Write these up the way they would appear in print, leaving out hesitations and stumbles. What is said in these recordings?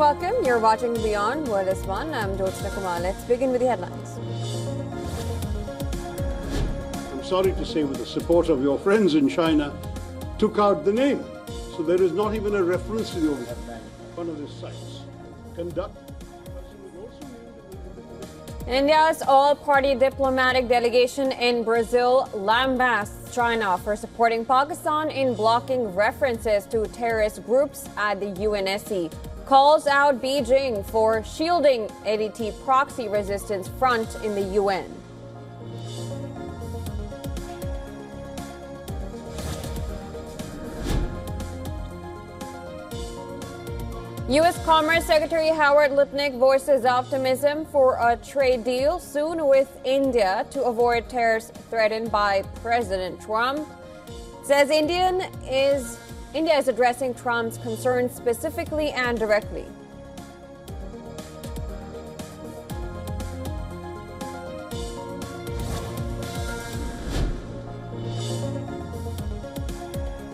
welcome. You're watching WION World this one. I'm Jyotsna Kumar. Let's begin with the headlines. I'm sorry to say, with the support of your friends in China, took out the name. So there is not even a reference to the one of these sites. India's all-party diplomatic delegation in Brazil lambasts China for supporting Pakistan in blocking references to terrorist groups at the UNSC. Calls out Beijing for shielding LeT proxy resistance front in the UN. U.S. Commerce Secretary Howard Lutnick voices optimism for a trade deal soon with India to avoid tariffs threatened by President Trump. Says India is addressing Trump's concerns specifically and directly.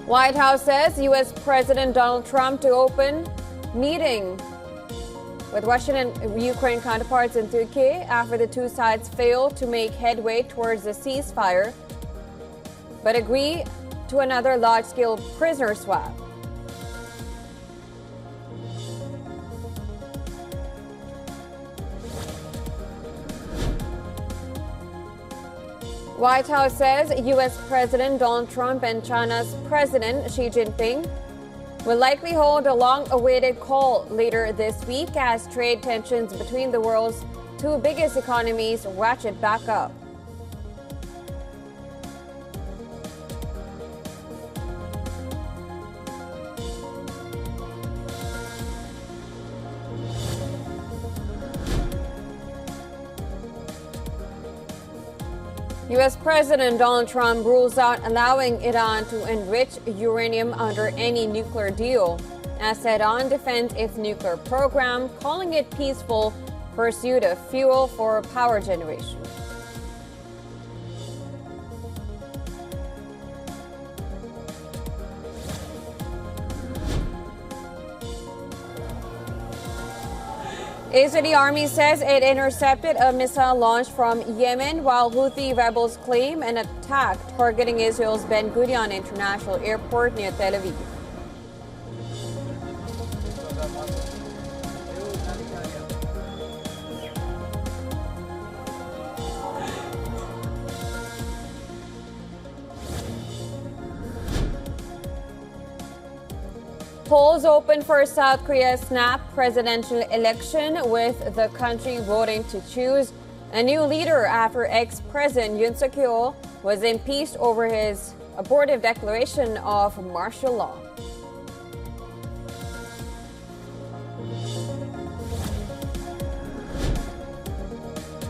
White House says U.S. President Donald Trump to open meeting with Russian and Ukraine counterparts in Turkey after the two sides failed to make headway towards a ceasefire, but agree to another large-scale prisoner swap. White House says U.S. President Donald Trump and China's President Xi Jinping will likely hold a long-awaited call later this week as trade tensions between the world's two biggest economies ratchet back up. U.S. President Donald Trump rules out allowing Iran to enrich uranium under any nuclear deal, as Iran defends its nuclear program, calling it peaceful pursuit of fuel for power generation. Israeli army says it intercepted a missile launched from Yemen, while Houthi rebels claim an attack targeting Israel's Ben Gurion International Airport near Tel Aviv. Polls open for South Korea's snap presidential election, with the country voting to choose a new leader after ex-president Yoon Suk-yeol was impeached over his abortive declaration of martial law.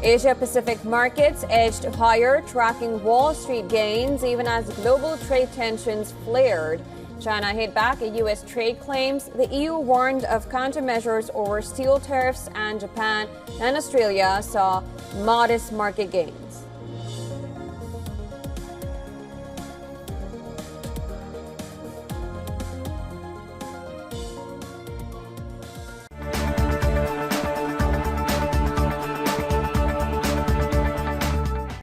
Asia-Pacific markets edged higher, tracking Wall Street gains even as global trade tensions flared. China hit back at U.S. trade claims. The EU warned of countermeasures over steel tariffs, and Japan and Australia saw modest market gains.